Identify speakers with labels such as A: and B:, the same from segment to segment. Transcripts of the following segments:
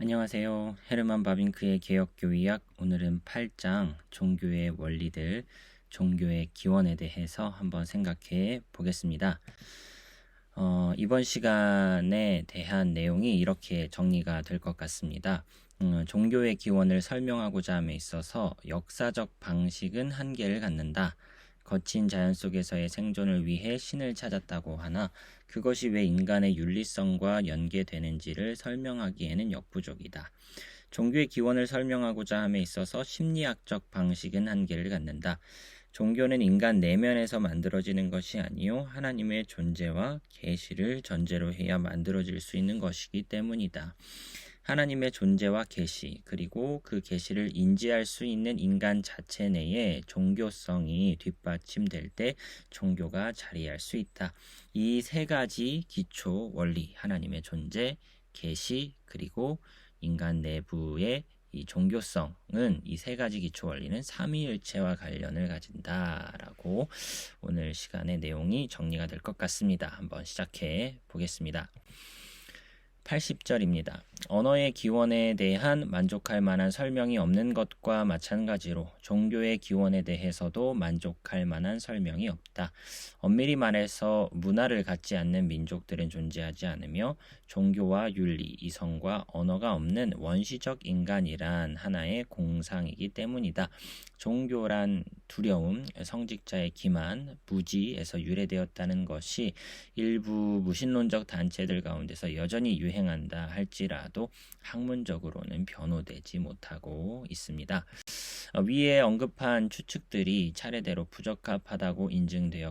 A: 안녕하세요. 헤르만 바빙크의 개혁교의학, 오늘은 8장 종교의 원리들, 종교의 기원에 대해서 한번 생각해 보겠습니다. 이번 시간에 대한 내용이 이렇게 정리가 될 것 같습니다. 종교의 기원을 설명하고자 함에 있어서 역사적 방식은 한계를 갖는다. 거친 자연 속에서의 생존을 위해 신을 찾았다고 하나 그것이 왜 인간의 윤리성과 연계되는지를 설명하기에는 역부족이다. 종교의 기원을 설명하고자 함에 있어서 심리학적 방식은 한계를 갖는다. 종교는 인간 내면에서 만들어지는 것이 아니요 하나님의 존재와 계시를 전제로 해야 만들어질 수 있는 것이기 때문이다. 하나님의 존재와 계시 그리고 그 계시를 인지할 수 있는 인간 자체 내에 종교성이 뒷받침될 때 종교가 자리할 수 있다. 이 세 가지 기초 원리, 하나님의 존재, 계시 그리고 인간 내부의 이 종교성은 이 세 가지 기초 원리는 삼위일체와 관련을 가진다라고 오늘 시간의 내용이 정리가 될 것 같습니다. 한번 시작해 보겠습니다. 80절입니다. 언어의 기원에 대한 만족할 만한 설명이 없는 것과 마찬가지로 종교의 기원에 대해서도 만족할 만한 설명이 없다. 엄밀히 말해서 문화를 갖지 않는 민족들은 존재하지 않으며 종교와 윤리, 이성과 언어가 없는 원시적 인간이란 하나의 공상이기 때문이다. 종교란 두려움, 성직자의 기만, 무지에서 유래되었다는 것이 일부 무신론적 단체들 가운데서 여전히 유행한다 할지라도 학문적으로는 변호되지 못하고 있습니다. 위에 언급한 추측들이 차례대로 부적합하다고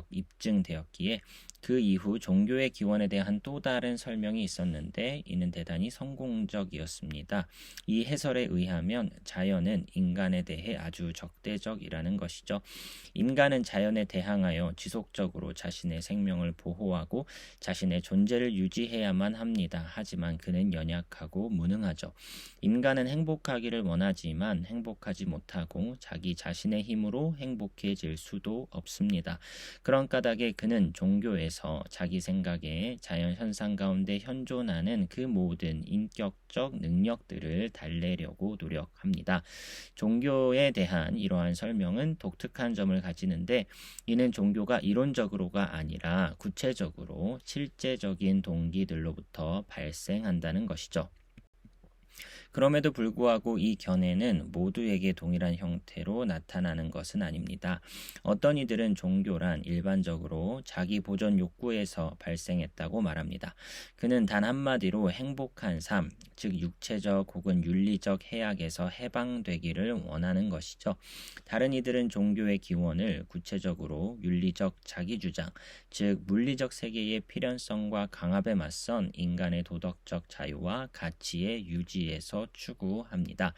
A: 입증되었기에 그 이후 종교의 기원에 대한 또 다른 설명이 있었는데 이는 대단히 성공적이었습니다. 이 해설에 의하면 자연은 인간에 대해 아주 적대적이라는 것이죠. 인간은 자연에 대항하여 지속적으로 자신의 생명을 보호하고 자신의 존재를 유지해야만 합니다. 하지만 그는 연약하고 무능하죠. 인간은 행복하기를 원하지만 행복하지 못하고 자기 자신의 힘으로 행복해질 수도 없습니다. 그런 까닭에 그는 종교에서 자기 생각에 자연 현상 가운데 현존하는 그 모든 인격적 능력들을 달래려고 노력합니다. 종교에 대한 이러한 설명은 독특한 점을 가지는데 이는 종교가 이론적으로가 아니라 구체적으로 실제적인 동기들로부터 발생한다는 것이죠. 그럼에도 불구하고 이 견해는 모두에게 동일한 형태로 나타나는 것은 아닙니다. 어떤 이들은 종교란 일반적으로 자기 보존 욕구에서 발생했다고 말합니다. 그는 단 한마디로 행복한 삶, 즉 육체적 혹은 윤리적 해악에서 해방되기를 원하는 것이죠. 다른 이들은 종교의 기원을 구체적으로 윤리적 자기주장, 즉 물리적 세계의 필연성과 강압에 맞선 인간의 도덕적 자유와 가치의 유지에서 추구합니다.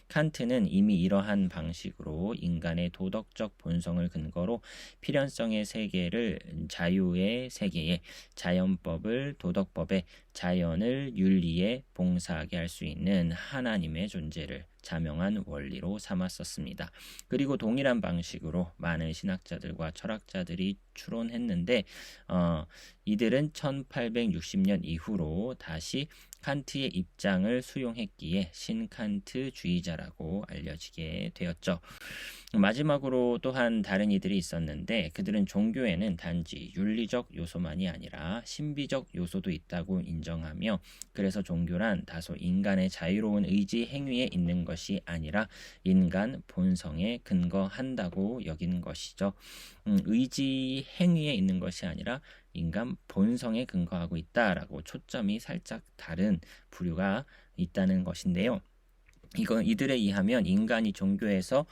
A: 칸트는 이미 이러한 방식으로 인간의 도덕적 본성을 근거로 필연성의 세계를 자유의 세계에, 자연법을 도덕법에, 자연을 윤리에 봉사하게 할 수 있는 하나님의 존재를 자명한 원리로 삼았었습니다. 그리고 동일한 방식으로 많은 신학자들과 철학자들이 추론했는데 이들은 1860년 이후로 다시 칸트의 입장을 수용했기에 신칸트주의자라고 알려지게 되었죠. 마지막으로 또한 다른 이들이 있었는데 그들은 종교에는 단지 윤리적 요소만이 아니라 신비적 요소도 있다고 인정하며 그래서 종교란 다소 인간의 자유로운 의지 행위에 있는 것이 아니라 인간 본성에 근거한다고 여긴 것이죠. 의지 행위에 있는 것이 아니라 인간 본성에 근거하고 있다라고 초점이 살짝 다른 부류가 있다는 것인데요. 이들에 의하면 인간이 종교에서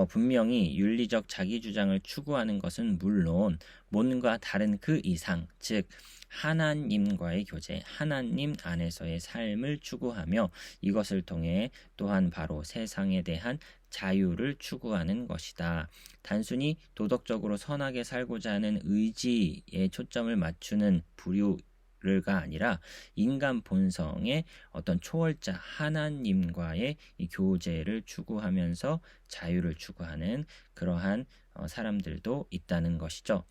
A: 분명히 윤리적 자기주장을 추구하는 것은 물론 뭔가 다른 그 이상, 즉 하나님과의 교제, 하나님 안에서의 삶을 추구하며 이것을 통해 또한 바로 세상에 대한 자유를 추구하는 것이다. 단순히 도덕적으로 선하게 살고자 하는 의지에 초점을 맞추는 부류가 아니라 인간 본성의 어떤 초월자 하나님과의 이 교제를 추구하면서 자유를 추구하는 그러한 사람들도 있다는 것이죠.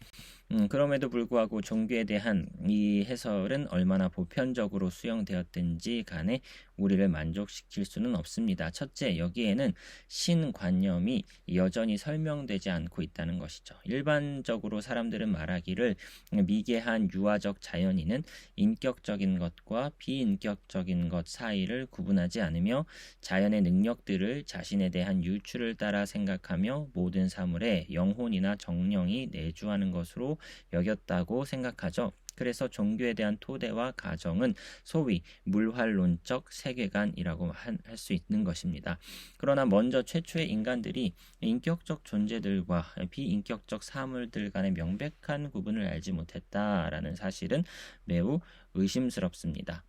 A: 그럼에도 불구하고 종교에 대한 이 해설은 얼마나 보편적으로 수용되었든지 간에 우리를 만족시킬 수는 없습니다. 첫째, 여기에는 신관념이 여전히 설명되지 않고 있다는 것이죠. 일반적으로 사람들은 말하기를 미개한 유아적 자연인은 인격적인 것과 비인격적인 것 사이를 구분하지 않으며 자연의 능력들을 자신에 대한 유추를 따라 생각하며 모든 사물에 영혼이나 정령이 내주하는 것으로 여겼다고 생각하죠. 그래서 종교에 대한 토대와 가정은 소위 물활론적 세계관이라고 할 수 있는 것입니다. 그러나 먼저 최초의 인간들이 인격적 존재들과 비인격적 사물들 간의 명백한 구분을 알지 못했다라는 사실은 매우 의심스럽습니다.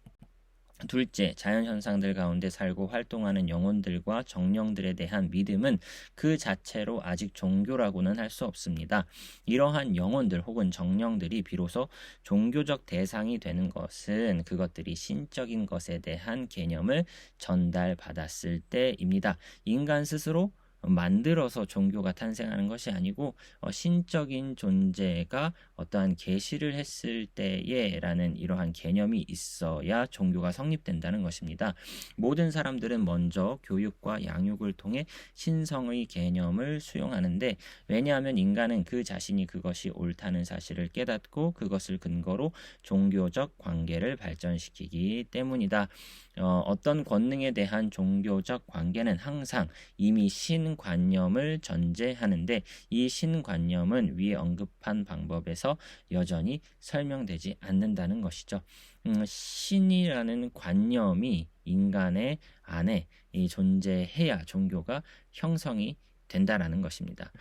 A: 둘째, 자연현상들 가운데 살고 활동하는 영혼들과 정령들에 대한 믿음은 그 자체로 아직 종교라고는 할 수 없습니다. 이러한 영혼들 혹은 정령들이 비로소 종교적 대상이 되는 것은 그것들이 신적인 것에 대한 개념을 전달받았을 때입니다. 인간 스스로 만들어서 종교가 탄생하는 것이 아니고 신적인 존재가 어떠한 계시를 했을 때에라는 이러한 개념이 있어야 종교가 성립된다는 것입니다. 모든 사람들은 먼저 교육과 양육을 통해 신성의 개념을 수용하는데, 왜냐하면 인간은 그 자신이 그것이 옳다는 사실을 깨닫고 그것을 근거로 종교적 관계를 발전시키기 때문이다. 어떤 권능에 대한 종교적 관계는 항상 이미 신관념을 전제하는데, 이 신관념은 위에 언급한 방법에서 여전히 설명되지 않는다는 것이죠. 신이라는 관념이 인간의 안에 존재해야 종교가 형성이 된다라는 것입니다.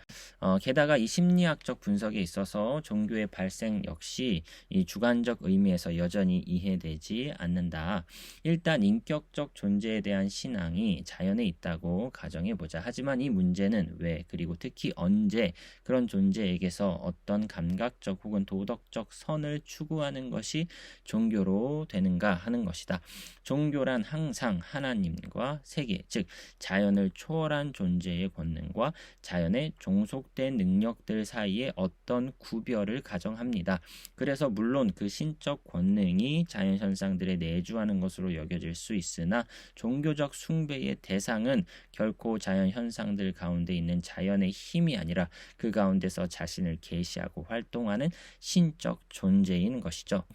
A: 게다가 이 심리학적 분석에 있어서 종교의 발생 역시 이 주관적 의미에서 여전히 이해되지 않는다. 일단 인격적 존재에 대한 신앙이 자연에 있다고 가정해보자. 하지만 이 문제는 왜, 그리고 특히 언제 그런 존재에게서 어떤 감각적 혹은 도덕적 선을 추구하는 것이 종교로 되는가 하는 것이다. 종교란 항상 하나님과 세계, 즉 자연을 초월한 존재의 권능과 자연의 종속된 능력들 사이에 어떤 구별을 가정합니다. 그래서 물론 그 신적 권능이 자연 현상들에 내주하는 것으로 여겨질 수 있으나 종교적 숭배의 대상은 결코 자연 현상들 가운데 있는 자연의 힘이 아니라 그 가운데서 자신을 계시하고 활동하는 신적 존재인 것이죠.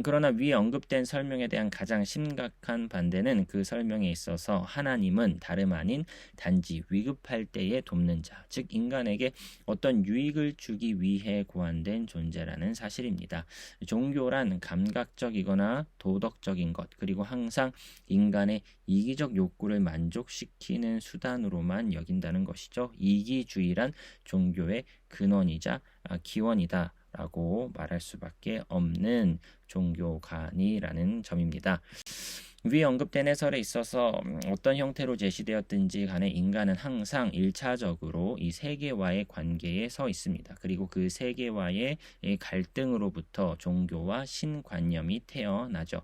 A: 그러나 위에 언급된 설명에 대한 가장 심각한 반대는 그 설명에 있어서 하나님은 다름 아닌 단지 위급할 때에 돕는 자, 즉 인간에게 어떤 유익을 주기 위해 고안된 존재라는 사실입니다. 종교란 감각적이거나 도덕적인 것, 그리고 항상 인간의 이기적 욕구를 만족시키는 수단으로만 여긴다는 것이죠. 이기주의란 종교의 근원이자 기원이다 라고 말할 수밖에 없는 종교관이라는 점입니다. 위에 언급된 해설에 있어서 어떤 형태로 제시되었든지 간에 인간은 항상 1차적으로 이 세계와의 관계에 서 있습니다. 그리고 그 세계와의 갈등으로부터 종교와 신관념이 태어나죠.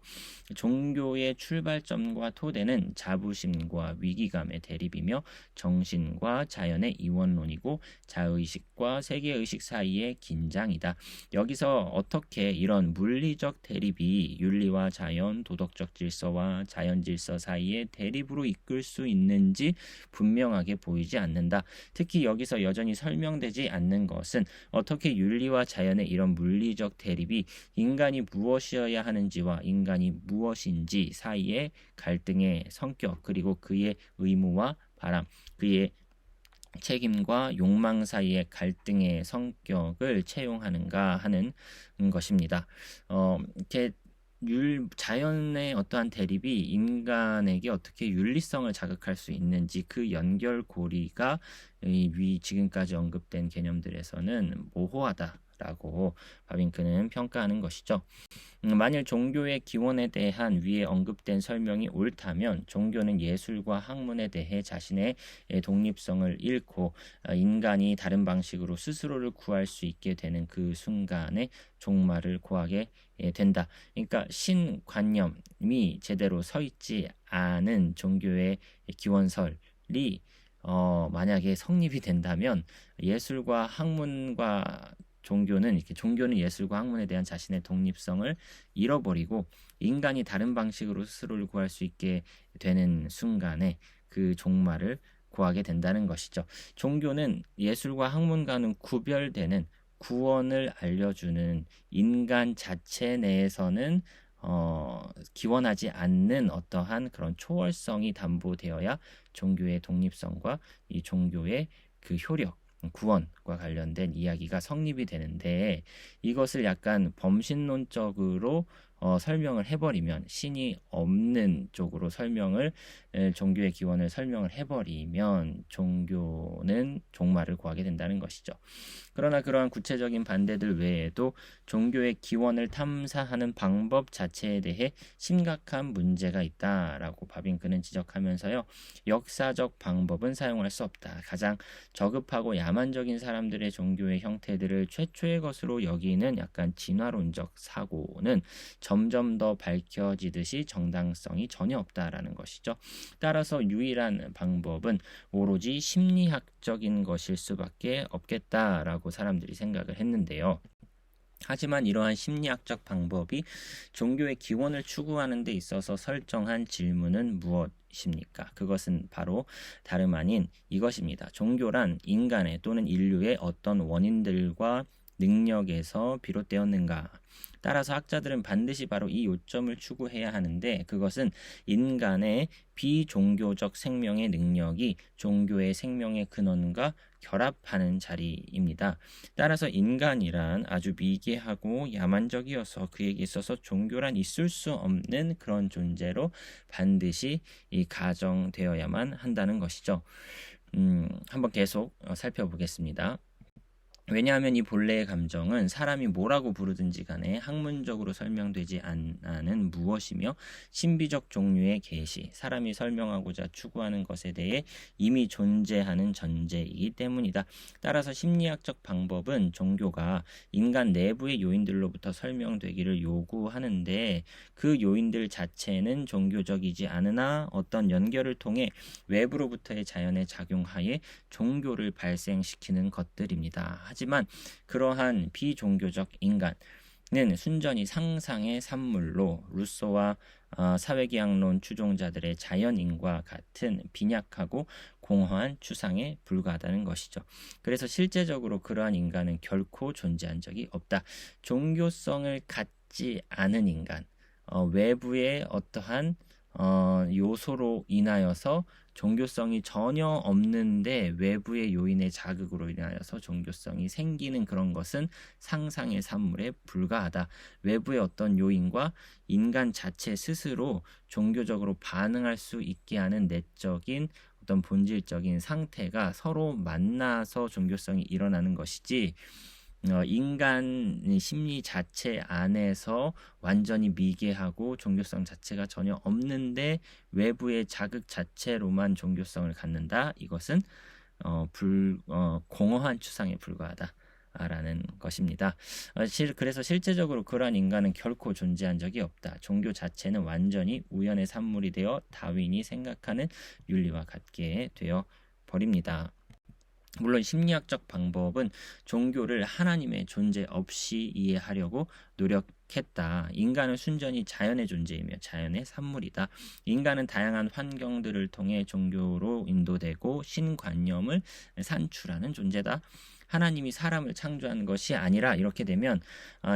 A: 종교의 출발점과 토대는 자부심과 위기감의 대립이며 정신과 자연의 이원론이고 자의식과 세계의식 사이의 긴장이다. 여기서 어떻게 이런 물리적 대립이 윤리와 자연, 도덕적 질서와 자연 질서 사이의 대립으로 이끌 수 있는지 분명하게 보이지 않는다. 특히 여기서 여전히 설명되지 않는 것은 어떻게 윤리와 자연의 이런 물리적 대립이 인간이 무엇이어야 하는지와 인간이 무엇인지 사이의 갈등의 성격, 그리고 그의 의무와 바람, 그의 책임과 욕망 사이의 갈등의 성격을 채용하는가 하는 것입니다. 이렇게 자연의 어떠한 대립이 인간에게 어떻게 윤리성을 자극할 수 있는지 그 연결고리가 지금까지 언급된 개념들에서는 모호하다라고 바빙크는 평가하는 것이죠. 만일 종교의 기원에 대한 위에 언급된 설명이 옳다면 종교는 예술과 학문에 대해 자신의 독립성을 잃고 인간이 다른 방식으로 스스로를 구할 수 있게 되는 그 순간에 종말을 고하게 된다. 그러니까 신관념이 제대로 서 있지 않은 종교의 기원설이 만약에 성립이 된다면 예술과 학문과 종교는 예술과 학문에 대한 자신의 독립성을 잃어버리고 인간이 다른 방식으로 스스로를 구할 수 있게 되는 순간에 그 종말을 구하게 된다는 것이죠. 종교는 예술과 학문과는 구별되는 구원을 알려주는 인간 자체 내에서는 기원하지 않는 어떠한 그런 초월성이 담보되어야 종교의 독립성과 이 종교의 그 효력, 구원과 관련된 이야기가 성립이 되는데, 이것을 약간 범신론적으로 설명을 해버리면, 신이 없는 쪽으로 종교의 기원을 설명을 해버리면 종교는 종말을 구하게 된다는 것이죠. 그러나 그러한 구체적인 반대들 외에도 종교의 기원을 탐사하는 방법 자체에 대해 심각한 문제가 있다라고 바빙크는 지적하면서요. 역사적 방법은 사용할 수 없다. 가장 저급하고 야만적인 사람들의 종교의 형태들을 최초의 것으로 여기는 약간 진화론적 사고는 점점 더 밝혀지듯이 정당성이 전혀 없다라는 것이죠. 따라서 유일한 방법은 오로지 심리학적인 것일 수밖에 없겠다라고 사람들이 생각을 했는데요. 하지만 이러한 심리학적 방법이 종교의 기원을 추구하는 데 있어서 설정한 질문은 무엇입니까? 그것은 바로 다름 아닌 이것입니다. 종교란 인간의 또는 인류의 어떤 원인들과 능력에서 비롯되었는가? 따라서 학자들은 반드시 바로 이 요점을 추구해야 하는데, 그것은 인간의 비종교적 생명의 능력이 종교의 생명의 근원과 결합하는 자리입니다. 따라서 인간이란 아주 미개하고 야만적이어서 그에게 있어서 종교란 있을 수 없는 그런 존재로 반드시 가정되어야만 한다는 것이죠. 한번 계속 살펴보겠습니다. 왜냐하면 이 본래의 감정은 사람이 뭐라고 부르든지 간에 학문적으로 설명되지 않는 무엇이며 신비적 종류의 계시, 사람이 설명하고자 추구하는 것에 대해 이미 존재하는 전제이기 때문이다. 따라서 심리학적 방법은 종교가 인간 내부의 요인들로부터 설명되기를 요구하는데, 그 요인들 자체는 종교적이지 않으나 어떤 연결을 통해 외부로부터의 자연에 작용하여 종교를 발생시키는 것들입니다. 하지만 그러한 비종교적 인간은 순전히 상상의 산물로 루소와 사회계약론 추종자들의 자연인과 같은 빈약하고 공허한 추상에 불과하다는 것이죠. 그래서 실제적으로 그러한 인간은 결코 존재한 적이 없다. 종교성을 갖지 않은 인간, 외부의 어떠한 요소로 인하여서 종교성이 전혀 없는데 외부의 요인의 자극으로 인하여서 종교성이 생기는 그런 것은 상상의 산물에 불과하다. 외부의 어떤 요인과 인간 자체 스스로 종교적으로 반응할 수 있게 하는 내적인 어떤 본질적인 상태가 서로 만나서 종교성이 일어나는 것이지, 인간 심리 자체 안에서 완전히 미개하고 종교성 자체가 전혀 없는데 외부의 자극 자체로만 종교성을 갖는다. 이것은 공허한 추상에 불과하다. 라는 것입니다. 그래서 실제적으로 그러한 인간은 결코 존재한 적이 없다. 종교 자체는 완전히 우연의 산물이 되어 다윈이 생각하는 윤리와 같게 되어 버립니다. 물론 심리학적 방법은 종교를 하나님의 존재 없이 이해하려고 노력했다. 인간은 순전히 자연의 존재이며 자연의 산물이다. 인간은 다양한 환경들을 통해 종교로 인도되고 신관념을 산출하는 존재다. 하나님이 사람을 창조한 것이 아니라, 이렇게 되면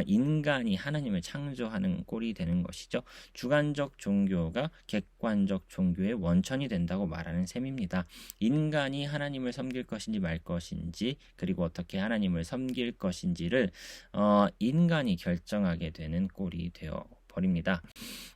A: 인간이 하나님을 창조하는 꼴이 되는 것이죠. 주관적 종교가 객관적 종교의 원천이 된다고 말하는 셈입니다. 인간이 하나님을 섬길 것인지 말 것인지, 그리고 어떻게 하나님을 섬길 것인지를 인간이 결정하게 되는 꼴이 되어 버립니다.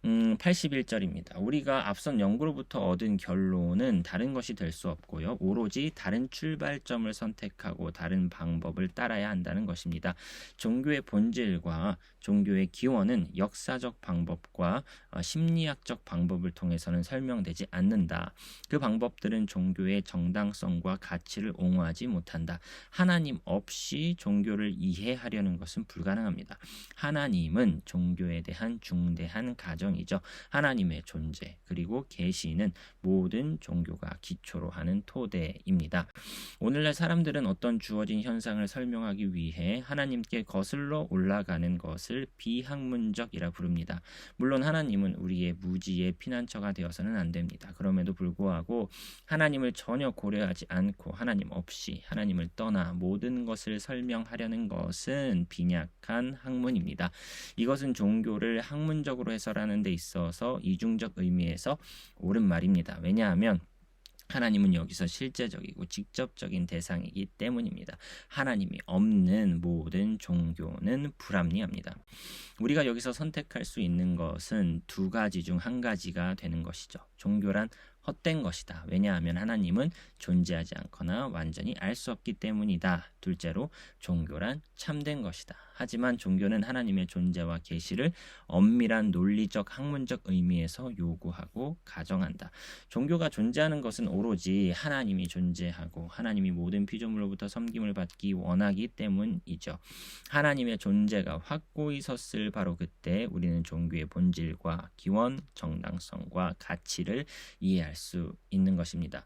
A: 81절입니다. 우리가 앞선 연구로부터 얻은 결론은 다른 것이 될 수 없고요. 오로지 다른 출발점을 선택하고 다른 방법을 따라야 한다는 것입니다. 종교의 본질과 종교의 기원은 역사적 방법과 심리학적 방법을 통해서는 설명되지 않는다. 그 방법들은 종교의 정당성과 가치를 옹호하지 못한다. 하나님 없이 종교를 이해하려는 것은 불가능합니다. 하나님은 종교에 대한 중대한 가정이죠. 하나님의 존재 그리고 계시는 모든 종교가 기초로 하는 토대입니다. 오늘날 사람들은 어떤 주어진 현상을 설명하기 위해 하나님께 거슬러 올라가는 것을 비학문적이라 부릅니다. 물론 하나님은 우리의 무지의 피난처가 되어서는 안 됩니다. 그럼에도 불구하고 하나님을 전혀 고려하지 않고 하나님 없이 하나님을 떠나 모든 것을 설명하려는 것은 빈약한 학문입니다. 이것은 종교를 학문적으로 해설하는 데 있어서 이중적 의미에서 옳은 말입니다. 왜냐하면 하나님은 여기서 실제적이고 직접적인 대상이기 때문입니다. 하나님이 없는 모든 종교는 불합리합니다. 우리가 여기서 선택할 수 있는 것은 두 가지 중 한 가지가 되는 것이죠. 종교란 헛된 것이다. 왜냐하면 하나님은 존재하지 않거나 완전히 알 수 없기 때문이다. 둘째로 종교란 참된 것이다. 하지만 종교는 하나님의 존재와 계시를 엄밀한 논리적 학문적 의미에서 요구하고 가정한다. 종교가 존재하는 것은 오로지 하나님이 존재하고 하나님이 모든 피조물로부터 섬김을 받기 원하기 때문이죠. 하나님의 존재가 확고히 섰을 바로 그때 우리는 종교의 본질과 기원, 정당성과 가치를 이해할 수 있는 것입니다.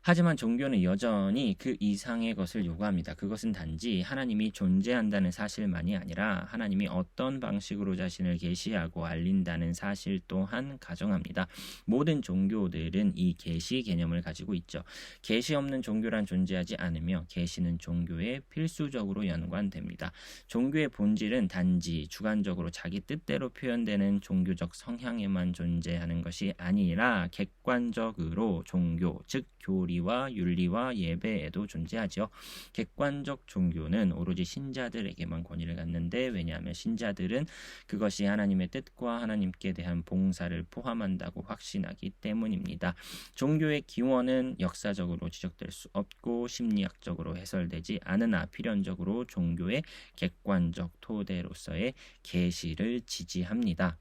A: 하지만 종교는 여전히 그 이상의 것을 요구합니다. 그것은 단지 하나님이 존재한다는 사실만이 아니라 하나님이 어떤 방식으로 자신을 계시하고 알린다는 사실 또한 가정합니다. 모든 종교들은 이 계시 개념을 가지고 있죠. 계시 없는 종교란 존재하지 않으며 계시는 종교에 필수적으로 연관됩니다. 종교의 본질은 단지 주관적으로 자기 뜻대로 표현되는 종교적 성향에만 존재하는 것이 아니라 객관적으로 종교, 즉 교리와 윤리와 예배에도 존재하죠. 객관적 종교는 오로지 신자들에게만 권위를 갖는데 왜냐하면 신자들은 그것이 하나님의 뜻과 하나님께 대한 봉사를 포함한다고 확신하기 때문입니다. 종교의 기원은 역사적으로 지적될 수 없고 심리학적으로 해설되지 않으나 필연적으로 종교의 객관적 토대로서의 계시를 지지합니다.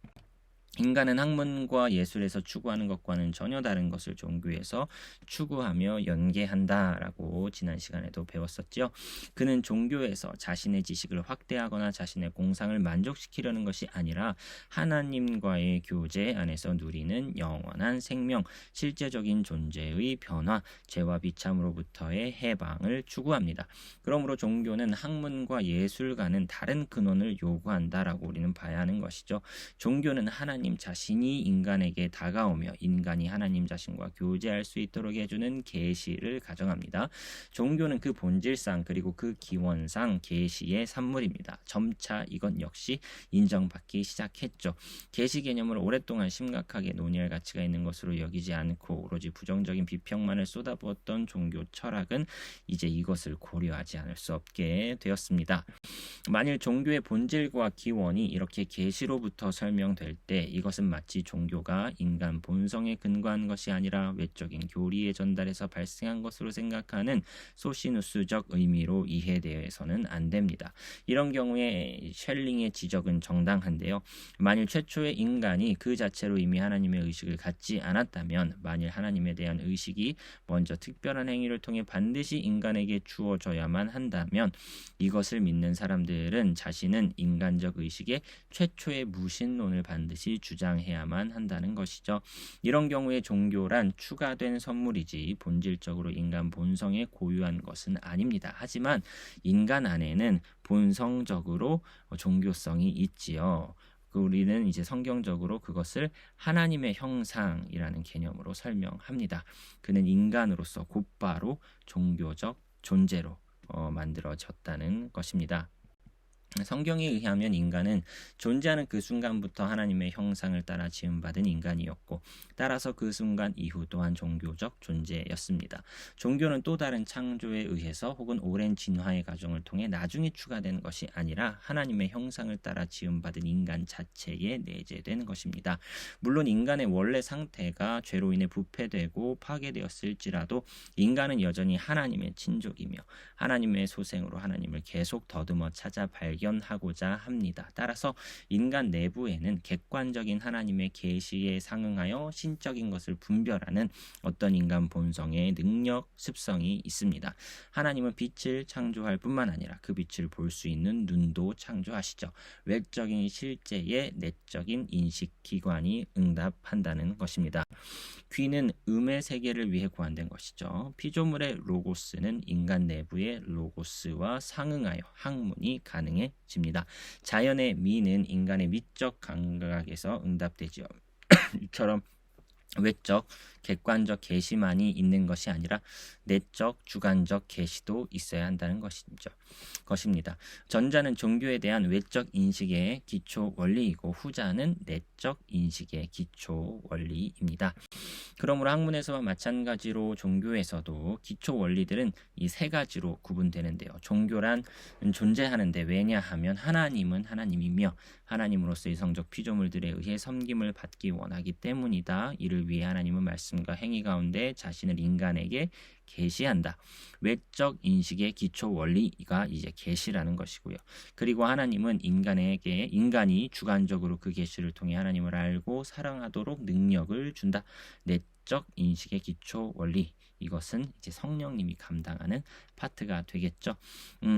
A: 인간은 학문과 예술에서 추구하는 것과는 전혀 다른 것을 종교에서 추구하며 연계한다라고 지난 시간에도 배웠었죠. 그는 종교에서 자신의 지식을 확대하거나 자신의 공상을 만족시키려는 것이 아니라 하나님과의 교제 안에서 누리는 영원한 생명, 실제적인 존재의 변화, 죄와 비참으로부터의 해방을 추구합니다. 그러므로 종교는 학문과 예술과는 다른 근원을 요구한다라고 우리는 봐야 하는 것이죠. 종교는 하나님 자신이 인간에게 다가오며 인간이 하나님 자신과 교제할 수 있도록 해주는 계시를 가정합니다. 종교는 그 본질상 그리고 그 기원상 계시의 산물입니다. 점차 이것 역시 인정받기 시작했죠. 계시 개념을 오랫동안 심각하게 논의할 가치가 있는 것으로 여기지 않고 오로지 부정적인 비평만을 쏟아부었던 종교 철학은 이제 이것을 고려하지 않을 수 없게 되었습니다. 만일 종교의 본질과 기원이 이렇게 계시로부터 설명될 때 이것은 마치 종교가 인간 본성에 근거한 것이 아니라 외적인 교리의 전달에서 발생한 것으로 생각하는 소시누스적 의미로 이해되어서는 안 됩니다. 이런 경우에 셸링의 지적은 정당한데요. 만일 최초의 인간이 그 자체로 이미 하나님의 의식을 갖지 않았다면 만일 하나님에 대한 의식이 먼저 특별한 행위를 통해 반드시 인간에게 주어져야만 한다면 이것을 믿는 사람들은 자신은 인간적 의식의 최초의 무신론을 반드시 주장해야만 한다는 것이죠. 이런 경우에 종교란 추가된 선물이지 본질적으로 인간 본성에 고유한 것은 아닙니다. 하지만 인간 안에는 본성적으로 종교성이 있지요. 우리는 이제 성경적으로 그것을 하나님의 형상이라는 개념으로 설명합니다. 그는 인간으로서 곧바로 종교적 존재로 만들어졌다는 것입니다. 성경에 의하면 인간은 존재하는 그 순간부터 하나님의 형상을 따라 지음받은 인간이었고 따라서 그 순간 이후 또한 종교적 존재였습니다. 종교는 또 다른 창조에 의해서 혹은 오랜 진화의 과정을 통해 나중에 추가된 것이 아니라 하나님의 형상을 따라 지음받은 인간 자체에 내재된 것입니다. 물론 인간의 원래 상태가 죄로 인해 부패되고 파괴되었을지라도 인간은 여전히 하나님의 친족이며 하나님의 소생으로 하나님을 계속 더듬어 찾아 발견 발견하고자 합니다. 따라서 인간 내부에는 객관적인 하나님의 계시에 상응하여 신적인 것을 분별하는 어떤 인간 본성의 능력, 습성이 있습니다. 하나님은 빛을 창조할 뿐만 아니라 그 빛을 볼 수 있는 눈도 창조하시죠. 외적인 실제의 내적인 인식 기관이 응답한다는 것입니다. 귀는 음의 세계를 위해 고안된 것이죠. 피조물의 로고스는 인간 내부의 로고스와 상응하여 학문이 가능해집니다. 자연의 미는 인간의 미적 감각에서 응답되지요. 이처럼 외적, 객관적 계시만이 있는 것이 아니라 내적, 주관적 계시도 있어야 한다는 것입니다. 전자는 종교에 대한 외적 인식의 기초 원리이고 후자는 내적 인식의 기초 원리입니다. 그러므로 학문에서와 마찬가지로 종교에서도 기초 원리들은 이 세 가지로 구분되는데요. 종교란 존재하는데 왜냐하면 하나님은 하나님이며 하나님으로서의 성적 피조물들에 의해 섬김을 받기 원하기 때문이다. 이를 위해 하나님은 말씀과 행위 가운데 자신을 인간에게 계시한다. 외적 인식의 기초 원리가 이제 계시라는 것이고요. 그리고 하나님은 인간이 주관적으로 그 계시를 통해 하나님을 알고 사랑하도록 능력을 준다. 내적 인식의 기초 원리, 이것은 이제 성령님이 감당하는 파트가 되겠죠.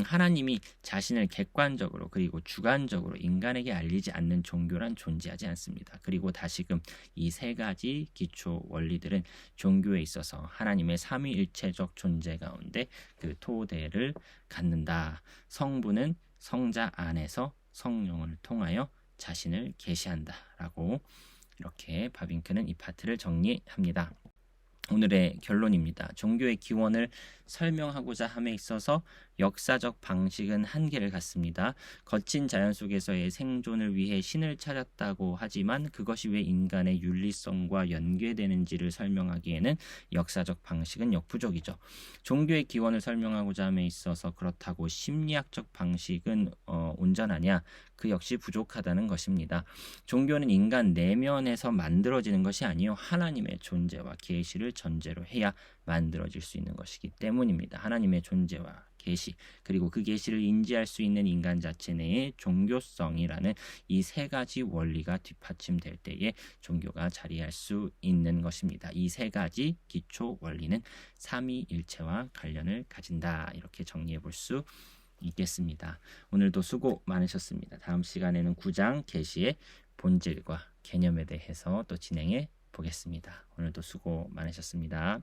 A: 하나님이 자신을 객관적으로 그리고 주관적으로 인간에게 알리지 않는 종교란 존재하지 않습니다. 그리고 다시금 이 세 가지 기초 원리들은 종교에 있어서 하나님의 삼위일체적 존재 가운데 그 토대를 갖는다. 성부는 성자 안에서 성령을 통하여 자신을 계시한다라고 이렇게 바빙크는 이 파트를 정리합니다. 오늘의 결론입니다. 종교의 기원을 설명하고자 함에 있어서 역사적 방식은 한계를 갖습니다. 거친 자연 속에서의 생존을 위해 신을 찾았다고 하지만 그것이 왜 인간의 윤리성과 연계되는지를 설명하기에는 역사적 방식은 역부족이죠. 종교의 기원을 설명하고자 함에 있어서 그렇다고 심리학적 방식은 온전하냐? 그 역시 부족하다는 것입니다. 종교는 인간 내면에서 만들어지는 것이 아니요 하나님의 존재와 계시를 전제로 해야 만들어질 수 있는 것이기 때문입니다. 하나님의 존재와 계시 그리고 그 계시를 인지할 수 있는 인간 자체 내의 종교성이라는 이 세 가지 원리가 뒷받침될 때에 종교가 자리할 수 있는 것입니다. 이 세 가지 기초 원리는 삼위일체와 관련을 가진다. 이렇게 정리해 볼 수 있겠습니다. 오늘도 수고 많으셨습니다. 다음 시간에는 9장 계시의 본질과 개념에 대해서 또 진행해 보겠습니다. 오늘도 수고 많으셨습니다.